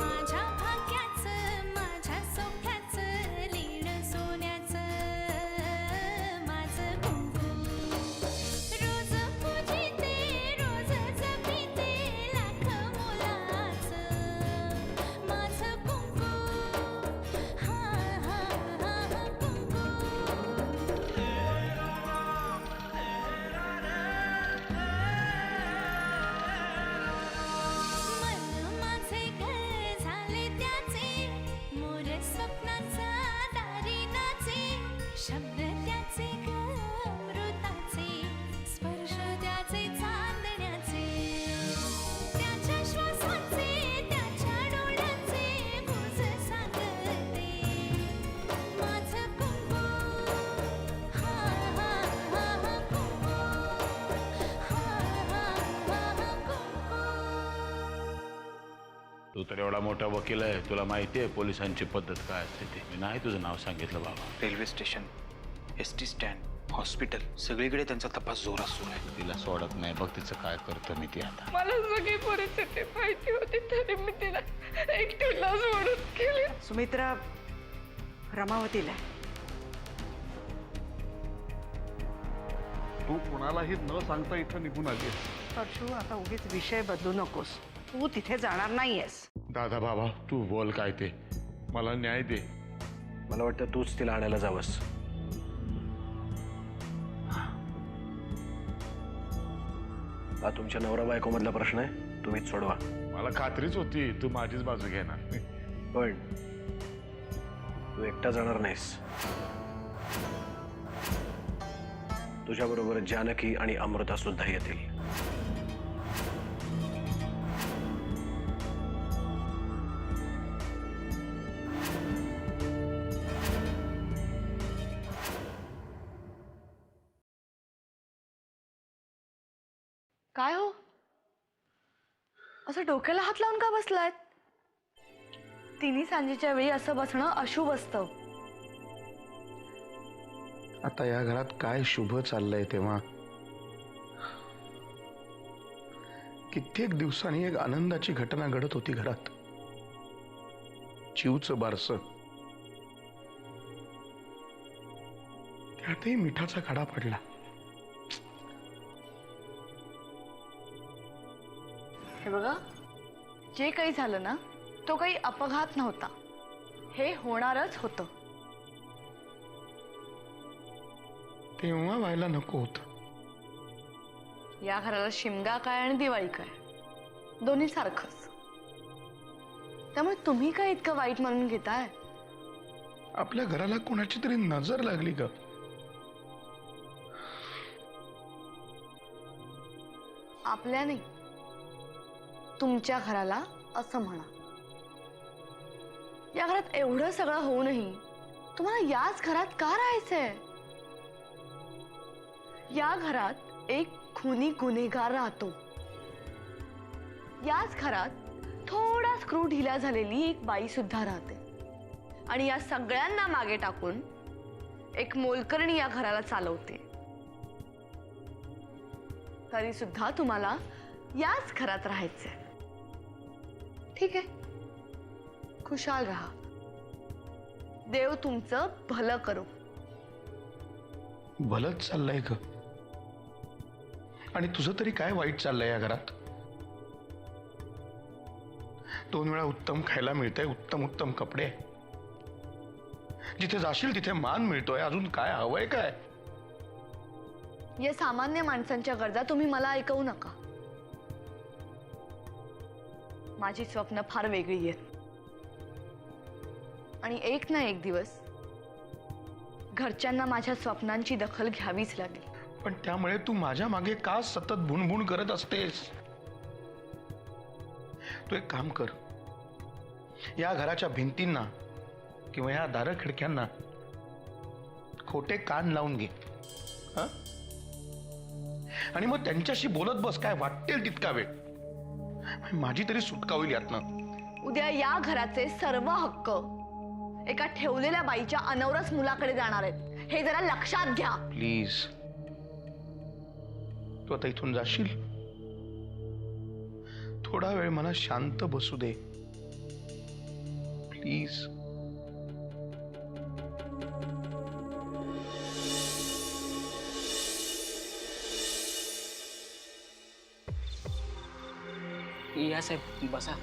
माझ्या भाग्याचं माझ्या सौख्याचं लीन सोन्याचं माझं कुंकू रोज पूजिते रोज जपिते लाख मोलाचं माझं कुंकू हा हा हा कुंकू मन माझे घर झाले त्याचे मोर स्वप्नाचा दारी नाचे शब्द त्याचे अमृताचे स्पर्श त्याचे चांदण्याचे त्याच्या श्वासाचे त्याच्या डोळ्याचे गुज सांगते माझं कुंकू हा हा हा कुंकू हा हा हा कुंकू तू तर एवढा मोठा वकील आहे, तुला माहिती आहे पोलिसांची पद्धत काय असते ते. मी नाही तुझं नाव सांगितलं बाबा. Railway station, ST stand, hospital सगळीकडे त्यांचा तपास जोरात सुरू आहे. तिला सोडत नाही, बघ तिचं काय करतं मी ती आता. मला सगळी परिस्थिती माहिती होती तरी मी तिला एकटीला सोडून गेले. सुमित्रा रमावतीला तू कुणालाही न सांगता इथं निघून आली. परशू आता उगीच विषय बदलू नकोस. तू तिथे जाणार नाहीयेस. दादा बाबा तू बोल काय ते, मला न्याय दे. मला वाटतं तूच तिला आणायला जावंस. हा तुमच्या नवरा बायको मधला प्रश्न आहे, तुम्हीच सोडवा. मला खात्रीच होती तू माझीच बाजू घेणार. पण तू एकटा जाणार नाहीस. तुझ्याबरोबर जानकी आणि अमृता सुद्धा येतील. काय हो असं डोक्याला हात लावून का बसलायत? तिन्ही सांजेच्या वेळी असं बसणं अशुभ असतं. आता या घरात काय शुभ चाललंय तेव्हा कित्येक दिवसांनी एक आनंदाची घटना घडत होती घरात. चिवचं बारसं, त्यातही मिठाचा खडा पडला. हे बघा, जे काही झालं ना तो काही अपघात नव्हता, हे होणारच होतं. तेव्हा व्हायला नको होत. या घराला शिमगा काय आणि दिवाळी काय दोन्ही सारखंच. त्यामुळे तुम्ही काय इतकं वाईट म्हणून घेताय? आपल्या घराला कोणाची तरी नजर लागली का? आपल्या नाही, तुमच्या घराला असं म्हणा. या घरात एवढं सगळं होऊनही तुम्हाला याच घरात का राहायचंय? या घरात एक खुनी गुन्हेगार राहतो. याच घरात थोडा स्क्रू ढिला झालेली एक बाई सुद्धा राहते. आणि या सगळ्यांना मागे टाकून एक मोलकरणी या घराला चालवते. तरी सुद्धा तुम्हाला याच घरात राहायचंय. ठीक आहे, खुशाल राहा. देव तुमचं भलं करो. भलंच चाललंय ग. आणि तुझं तरी काय वाईट चाललंय या घरात? 2 वेळा उत्तम खायला मिळतंय, उत्तम उत्तम कपडे, जिथे जाशील तिथे मान मिळतोय. अजून काय हवंय काय? या सामान्य माणसांच्या गरजा तुम्ही मला ऐकवू नका. माझी स्वप्न फार वेगळी आहेत. आणि एक ना एक दिवस घरच्यांना माझ्या स्वप्नांची दखल घ्यावीच लागेल. पण त्यामुळे तू माझ्या मागे का सतत भुणभुण करत असतेस? तू एक काम कर, या घराच्या भिंतींना किंवा या दार खिडक्यांना खोटे कान लावून घे. हा? आणि मग त्यांच्याशी बोलत बस, काय वाटेल तितका वेळ. माझी तरी सुटका होईल यातनं. उद्या या घराचे सर्व हक्क एका ठेवलेल्या बाईच्या अनवरस मुलाकडे जाणार आहेत, हे जरा लक्षात घ्या. प्लीज, तू आता इथून जाशील? थोडा वेळ मला शांत बसू दे. प्लीज. या साहेब बसा.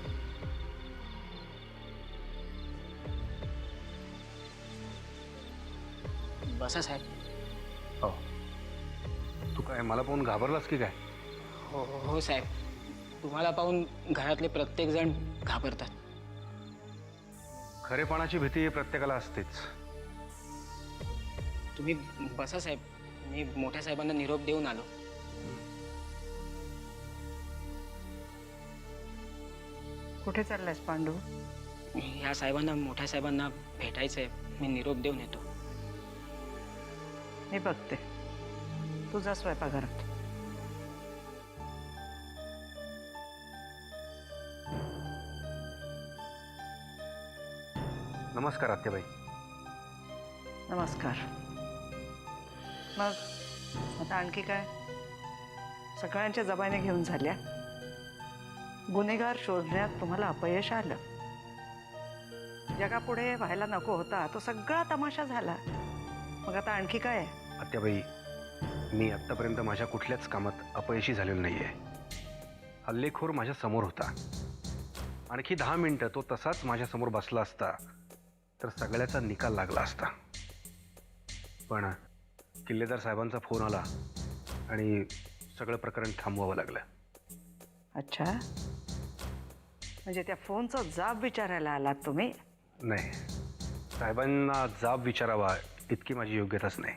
बसा साहेब. हो. तू काय मला पाहून घाबरलास की काय? हो हो साहेब, तुम्हाला पाहून घरातले प्रत्येक जण घाबरतात. खरेपणाची भीती प्रत्येकाला असतेच. तुम्ही बसा साहेब, मी मोठ्या साहेबांना निरोप देऊन आलो. कुठे चाललायस पांडू? ह्या साहेबांना, मोठ्या साहेबांना भेटायचंय. मी निरोप देऊन येतो. मी बघते. तुझा स्वयंपाकघरात. नमस्कार आत्याबाई. नमस्कार. मग आता आणखी काय? सगळ्यांच्या जबाने घेऊन झाल्या. गुन्हेगार शोधण्यात तुम्हाला अपयश आलं. जगापुढे व्हायला नको होता तो सगळा तमाशा झाला. मग आता आणखी काय? आत्याबाई, मी आत्तापर्यंत माझ्या कुठल्याच कामात अपयशी झालेलो नाहीये. हल्लेखोर माझ्या समोर होता. आणखी 10 मिनिटं तो तसाच माझ्या समोर बसला असता तर सगळ्याचा निकाल लागला असता. पण किल्लेदार साहेबांचा फोन आला आणि सगळं प्रकरण थांबवावं लागलं. अच्छा, म्हणजे त्या फोनचा जाब विचारायला आलात तुम्ही? नाही, साहेबांना जाब विचारावा इतकी माझी योग्यताच नाही.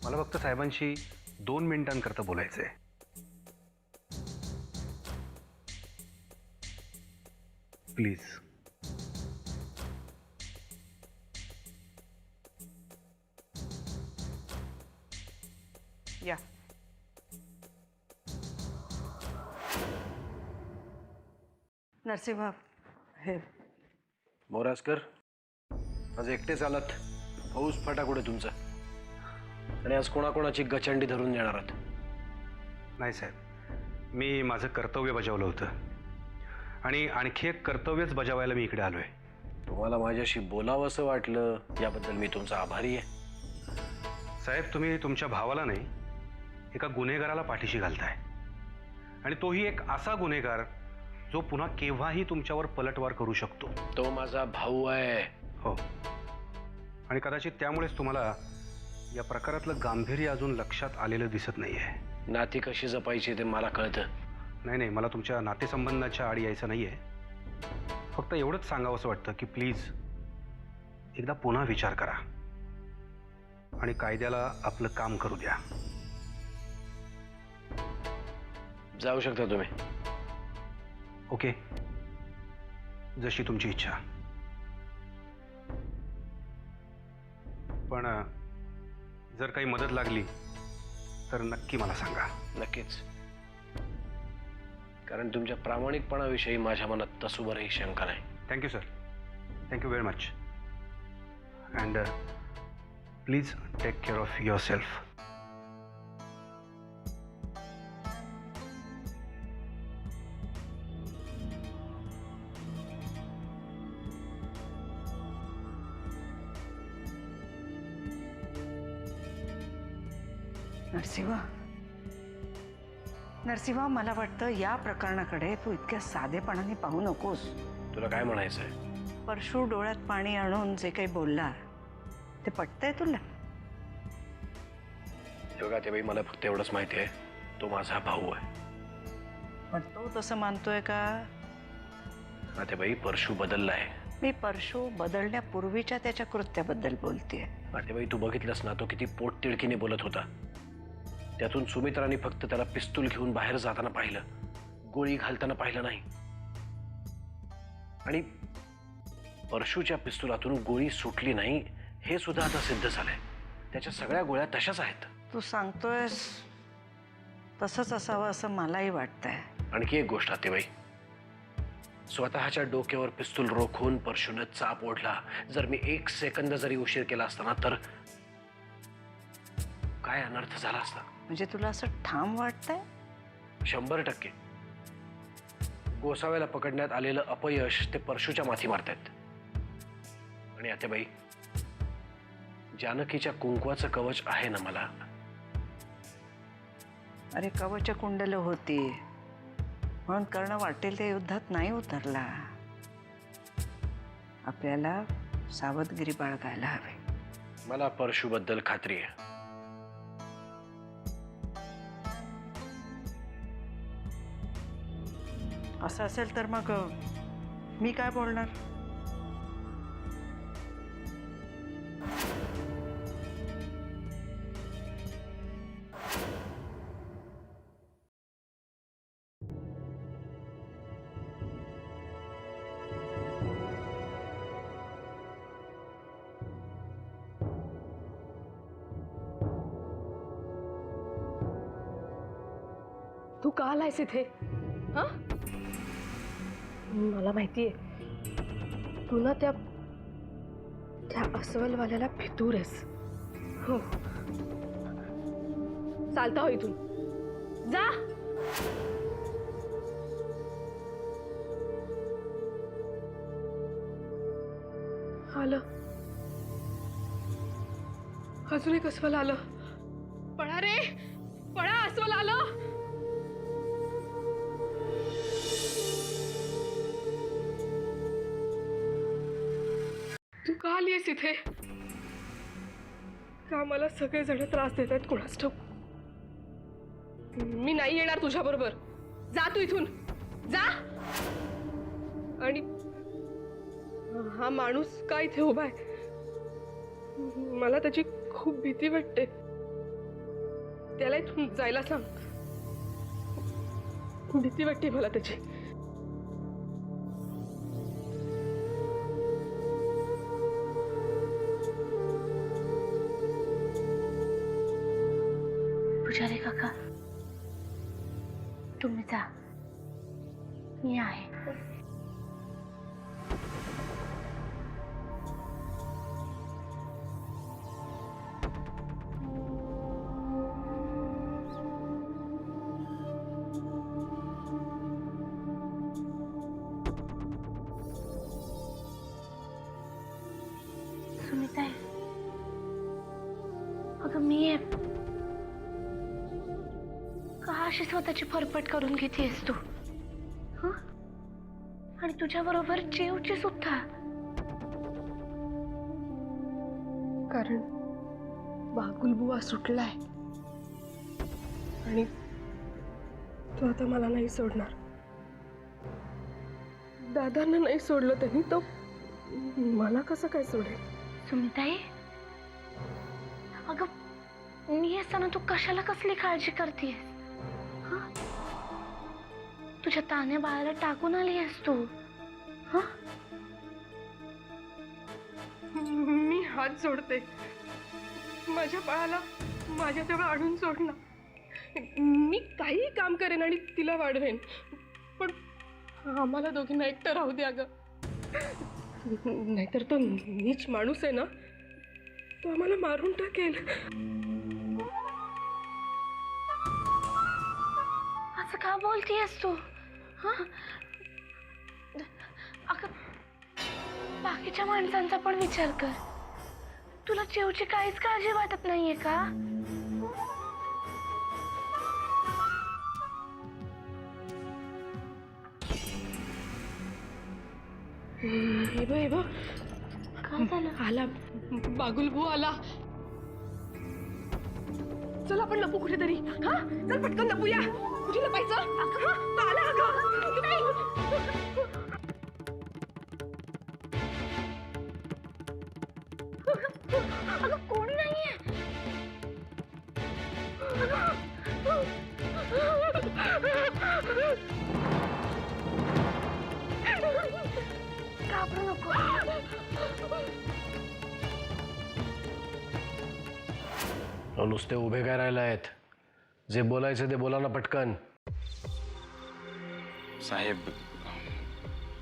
मला फक्त साहेबांशी 2 मिनिटांकरता बोलायचंय. प्लीज. या. नरसिंह, हे मोरासकर, आज एकटेच आलात. पाऊस फाटा कुठे तुमचा? आणि आज कोणाकोणाची गचंडी धरून येणार आहात? नाही साहेब, मी माझं कर्तव्य बजावलं होतं आणि आणखी एक कर्तव्यच बजावायला मी इकडे आलोय. तुम्हाला माझ्याशी बोलावं असं वाटलं याबद्दल मी तुमचा आभारी आहे. साहेब, तुम्ही तुमच्या भावाला नाही, एका गुन्हेगाराला पाठीशी घालताय. आणि तोही एक असा गुन्हेगार जो पुन्हा केव्हाही तुमच्यावर पलटवार करू शकतो. तो माझा भाऊ आहे. हो, आणि कदाचित त्यामुळेच तुम्हाला या प्रकारातलं गांभीर्य अजून लक्षात आलेलं दिसत नाहीये. नाती कशी जपायची ते मला कळतं. नाही, मला तुमच्या नातेसंबंधाच्या आड यायचं नाहीये. फक्त एवढंच सांगावंसं वाटतं की प्लीज एकदा पुन्हा विचार करा आणि कायद्याला आपलं काम करू द्या. जाऊ शकता तुम्ही. ओके, जशी तुमची इच्छा. पण जर काही मदत लागली तर नक्की मला सांगा. नक्कीच. कारण तुमच्या प्रामाणिकपणाविषयी माझ्या मनात तसूभरही शंका नाही. Thank you sir. Thank you very much. And please take care of yourself. Narasimha, मला वाटतं या प्रकरणाकडे तू इतक्या साधेपणाने पाहू नकोस. तुला काय म्हणायचंय? परशू डोळ्यात पाणी आणून जे काही बोलला ते पटतंय तुला? बघा ते बाई, मला फक्त एवढंच माहिती आहे, तो माझा भाऊ आहे. पण तो तसं मानतोय का? ते बाई, परशू बदललाय. मी परशू बदलण्यापूर्वीच्या त्याच्या कृत्याबद्दल बोलतेय. ते बाई, तू बघितलंस ना, तो किती पोटतिडकीने बोलत होता. त्यातून सुमित्राने फक्त त्याला पिस्तूल घेऊन बाहेर जाताना पाहिलं, गोळी घालताना पाहिलं नाही. आणि परशूच्या पिस्तुलातून गोळी सुटली नाही हे सुद्धा आता सिद्ध झालंय. त्याच्या सगळ्या गोळ्या तशाच आहेत. तू सांगतोयस तसंच असावं असं मलाही वाटतंय. आणखी एक गोष्ट आतेबाई, स्वतःच्या डोक्यावर पिस्तूल रोखून परशूने चाप ओढला. जर मी 1 सेकंद जरी उशीर केला असताना तर काय अनर्थ झाला असता. म्हणजे तुला असं ठाम वाटतंय? 100%. गोसाव्याला पकडण्यात आलेलं अपयश ते परशूच्या माथी मारतायत. आणि आत्याबाई, जानकीच्या कुंकवाचं कवच आहे ना मला. अरे कवच कुंडल होती म्हणून कर्ण वाटेल त्या युद्धात नाही उतरला. आपल्याला सावधगिरी बाळगायला हवी. मला परशुबद्दल खात्री आहे. असं असेल तर मग मी काय बोलणार. तू का आलायस इथे? हा, मला माहितीये तू ना त्या अस्वलवाल्याला फितूर आहेस. हो, चालता हो इथून, जा. आलं, अजून एक अस्वल आलं. पळा रे पळा, अस्वल आलं. तू का आलीयस इथे? का मला सगळे जण त्रास देत आहेत कोणास ठाऊक. मी नाही येणार तुझ्या बरोबर. जा तू इथून, जा. आणि हा माणूस का इथे उभा आहे? मला त्याची खूप भीती वाटते. त्याला इथून जायला सांग. भीती वाटते मला त्याची. पुजारी काका, तुम्ही जा, मी आहे. सुनीताई, अगं मी आहे. का अशी स्वतःची फरफट करून घेतेस तू? हं? आणि तुझ्या बरोबर जेवची सुद्धा. कारण बाकुलबुवा सुटलाय आणि तो आता मला नाही सोडणार. दादांना नाही सोडलं त्यांनी, तो मला कसं काय सोडेल? सुमिताई, अगं मी असताना तू कशाला कसली काळजी करतेस? तुझ्या तान्या बाळाला टाकून आली आहेस तू. मी हात जोडते. माझ्या बाळाला माझ्याजवळ आणून सोड ना. मी काही काम करेन आणि तिला वाढवेन, पण आम्हाला दोघींना एकटं राहू दे अगं. नाहीतर तो नीच माणूस आहे ना, तो आम्हाला मारून टाकेल. असं का बोलतीयस तू? अगं बाकीच्या माणसांचा पण विचार कर. तुला जेवची काहीच काळजी वाटत नाहीये का? हे बघ काय झालं? आला बागुलबू आला. चल आपण लपू कुठेतरी. हा चल पटकन लपूया. कुठे लपायचं? आला अगं. अगं कोणी नाहीये. घाबरू नको. नुसते उभे काय राहिला आहेत? जे बोलायचं ते बोला ना पटकन. साहेब,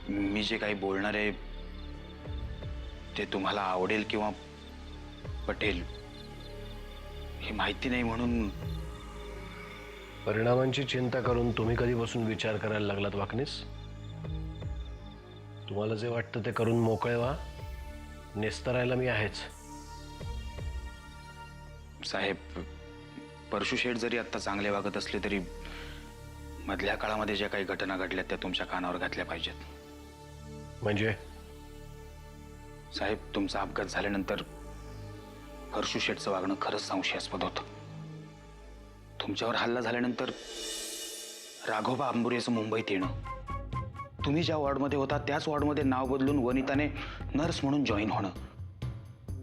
मी जे काही बोलणार आहे ते तुम्हाला आवडेल किंवा पटेल हे माहिती नाही म्हणून. परिणामांची चिंता करून तुम्ही कधीपासून विचार करायला लागलात वाकणीस? तुम्हाला जे वाटतं ते करून मोकळे व्हा. निस्तरायला मी आहेच. साहेब, परशु शेठ जरी आत्ता चांगले वागत असले तरी मधल्या काळामध्ये ज्या काही घटना घडल्या त्या तुमच्या कानावर घातल्या पाहिजेत. म्हणजे साहेब, तुमचा अपघात झाल्यानंतर परशु शेठचं वागणं खरंच संशयास्पद होतं. तुमच्यावर हल्ला झाल्यानंतर राघोबा आंबुरेचं मुंबईत येणं, तुम्ही ज्या वॉर्डमध्ये होता त्याच वॉर्डमध्ये नाव बदलून वनिताने नर्स म्हणून जॉईन होणं,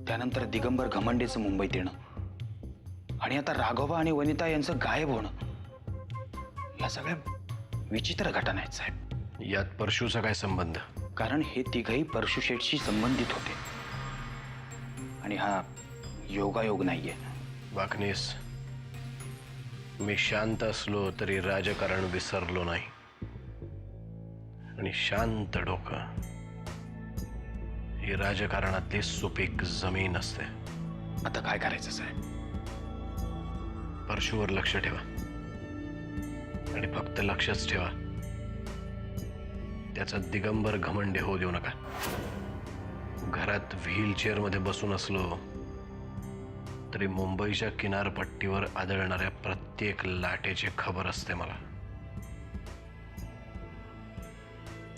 त्यानंतर दिगंबर घमंडेचं मुंबईत येणं आणि आता राघोबा आणि वनिता यांचं गायब होणं, या सगळ्या विचित्र घटना आहेत साहेब. यात परशूचा काय संबंध? कारण हे तिघही परशु शेठशी संबंधित होते आणि हा योगायोग नाहीये. वाकणीस, मी शांत असलो तरी राजकारण विसरलो नाही आणि शांत डोकं ही राजकारणातली सुपीक जमीन असते. आता काय करायचं साहेब? परशूवर लक्ष ठेवा आणि फक्त लक्षच ठेवा, त्याचा दिगंबर घमंडे होऊ देऊ नका. घरात व्हीलचेअर मध्ये बसून असलो तरी मुंबईच्या किनारपट्टीवर आदळणाऱ्या प्रत्येक लाटेची खबर असते मला.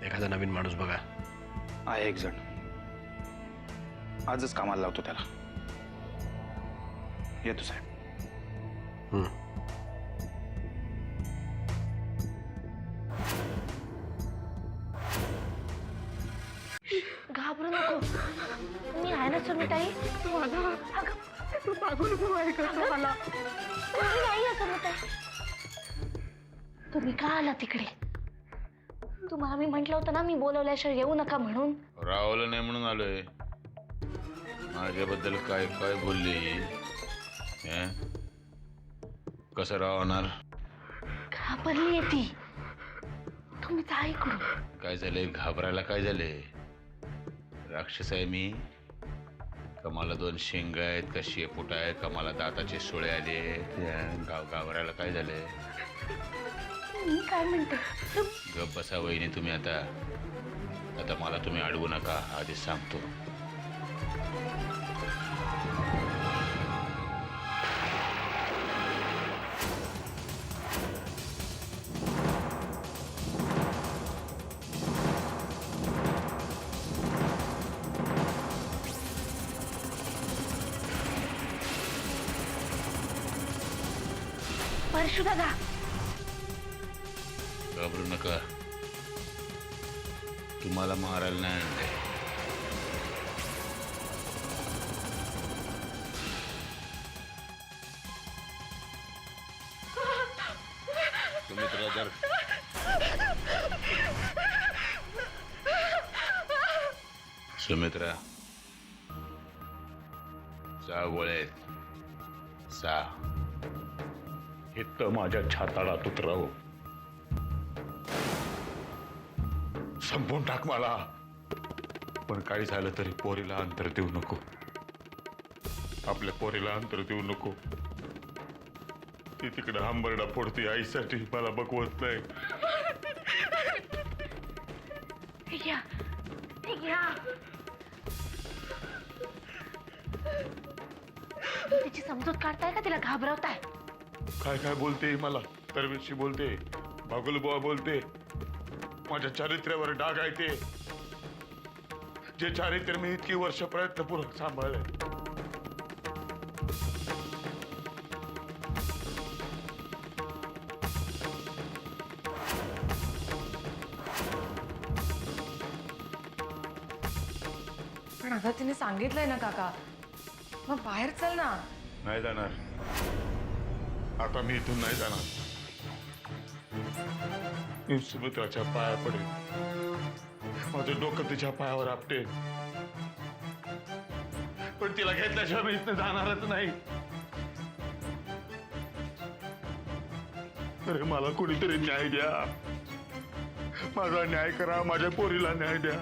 एखादा नवीन माणूस बघा. आहे एक जण, आजच कामाला लावतो त्याला. येतो साहेब. घाबरू नको, मी आहे ना सुमिताई. तू मागून उभं आहे का मला? कोणी नाही आहे सुमिताई. तुम्ही का आला तिकडे? तुम्हाला मी म्हटलं होतं ना मी बोलवल्याशिवाय येऊ नका म्हणून. रावलं नाही म्हणून आलोय. माझ्याबद्दल काय काय बोलली? कसं राहणार? घाबरली आहे ती. तुम्ही जा इकडून. काय झालंय? घाबरायला काय झालंय? राक्षस आहे मी का? मला 2 शेंग आहेत का? शेपूट आहे का? मला दाताचे सुळे आले? घाबरायला काय झालंय? मी काय म्हणते, गप बसा वहिनी तुम्ही. आता मला तुम्ही अडवू नका, आधीच सांगतो. परशु दादा. घाबरू नका, तुम्हाला मारायला नाही आणलंय. सुमित्रा जर सुमित्रा, 6 गोळ्या आहेत. 6 इथं माझ्या छाताडात उतरव. संपून टाक मला, पण काही झालं तरी पोरीला अंतर देऊ नको. आपल्या पोरीला अंतर देऊ नको. ती तिकडे हंबरडा फोडती आईसाठी, मला बघवत नाही. हे घ्या, हे घ्या. तिची समजूत काढताय का तिला घाबरवताय? काय काय बोलते मला? तरवेशी बोलते, भागुलबुवा बोलते. माझ्या चारित्र्यावर डाग आहे ते, जे चारित्र्य मी इतकी वर्ष प्रयत्नपूर्वक सांभाळलंय. पण आता तिने सांगितलंय ना काका, मग बाहेर चल ना. नाही जाणार. आता मी इथून नाही जाणार. मी सुमित्राच्या पाया पडेल. माझं डोकं तिच्या पायावर आपटे. पण तिला घेतल्याशिवाय मी इथं जाणारच नाही. अरे मला कोणीतरी न्याय द्या. माझा न्याय करा. माझ्या पोरीला न्याय द्या.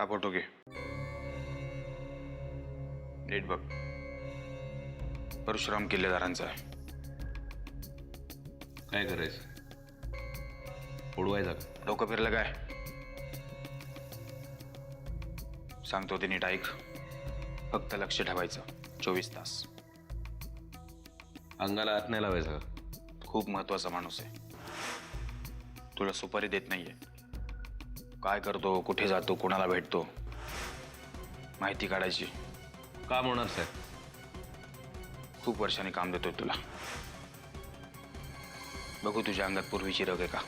फोटो घे. नीट बघ. परशुराम किल्लेदारांचा आहे. काय करायचं? उडवायचा का? डोकं फिरलं काय? सांगतो ते नीट ऐक. फक्त लक्ष ठेवायचं 24 तास. अंगाला हात नाही लावायचा का? खूप महत्वाचा माणूस आहे. तुला सुपारी देत नाहीये. काय करतो, कुठे जातो, कोणाला भेटतो, माहिती काढायची. काम होणार साहेब? खूप वर्षांनी काम देतोय तुला. बघू तुझ्या अंगात पूर्वीची रग आहे का.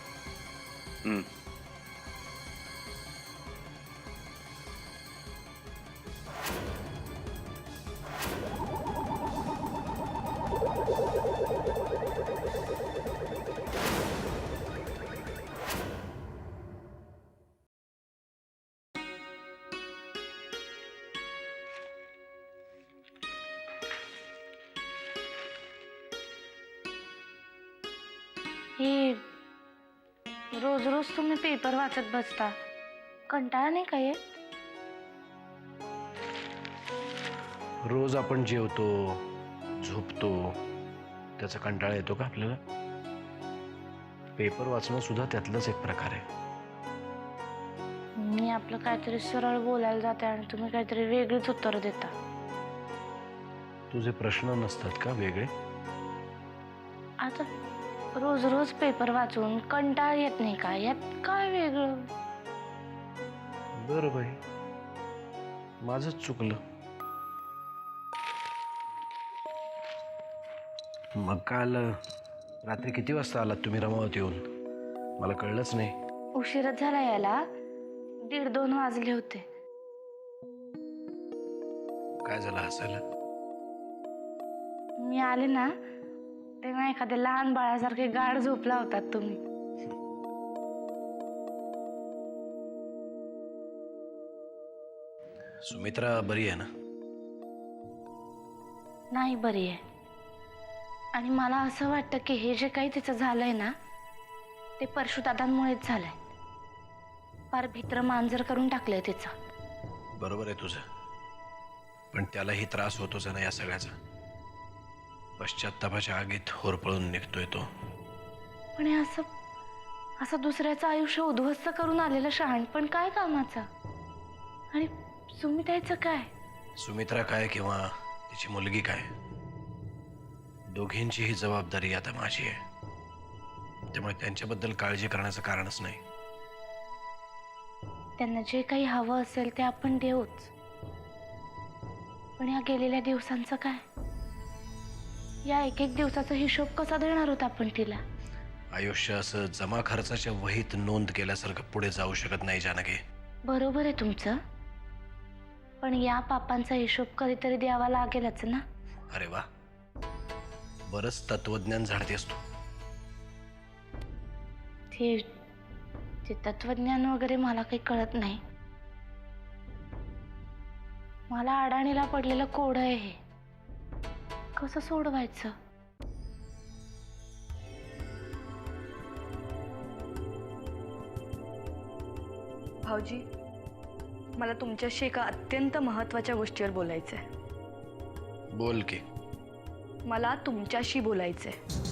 हे रोज रोज तुम्ही पेपर वाचत बसता, कंटाळा नाही काय? रोज आपण जेवतो, झोपतो, त्याचा कंटाळा येतो का आपल्याला? पेपर वाचणं सुद्धा त्यातलाच एक प्रकार आहे. मी आपलं काहीतरी सरळ बोलायला जाते आणि तुम्ही काहीतरी वेगळीच उत्तर देता. तुझे प्रश्न नसतात का वेगळे? आता रोज रोज पेपर वाचून कंटाळ येत नाही का? यात काय वेगळं? बरं बाई, माझंच चुकलं. मग काल रात्री किती वाजता आलात तुम्ही रमावत येऊन? मला कळलंच नाही. उशीरच झाला यायला. 1:30-2 वाजले होते. काय झालं हसायला? मी आले ना तेव्हा एखाद्या लहान बाळासारखे गाढ झोपला होतात तुम्ही. सुमित्रा बरी आहे ना? नाही बरी आहे. आणि मला असं वाटतं की हे जे काही तिचं झालंय ना ते परशुदादांमुळेच झालंय. फार भित्र मांजर करून टाकलंय तिचं. बरोबर आहे तुझं, पण त्यालाही त्रास होतोच ना या सगळ्याचा. पश्चात्तापाच्या आगीत होरपळून निघतोय तो. पण हे असं दुसऱ्याचं आयुष्य उद्ध्वस्त करून आलेलं शहाणपण काय कामाचं? आणि सुमित्राचं काय? सुमित्रा काय किंवा तिची मुलगी काय, दोघींची ही जबाबदारी आता माझी आहे. त्यामुळे त्यांच्याबद्दल काळजी करण्याचं कारणच नाही. त्यांना जे काही हवं असेल ते आपण देऊच. पण या गेलेल्या दिवसांचं काय? या एक दिवसाचा हिशोब कसा देणार होता आपण तिला? आयुष्य असं जमा खर्चाच्या वहीत नोंद केल्यासारखं पुढे जाऊ शकत नाही जानकी. बरोबर आहे तुमचं, पण या पापांचा हिशोब कधीतरी द्यावा लागेलच ना. अरे वा, बरंच तत्वज्ञान झाडतेस तू. ते तत्वज्ञान वगैरे मला काही कळत नाही. मला अडाणीला पडलेलं कोडं आहे हे. कसं सोडवायचं? भाऊजी, मला तुमच्याशी एका अत्यंत महत्त्वाच्या गोष्टीवर बोलायचं आहे. बोल की. मला तुमच्याशी बोलायचं आहे.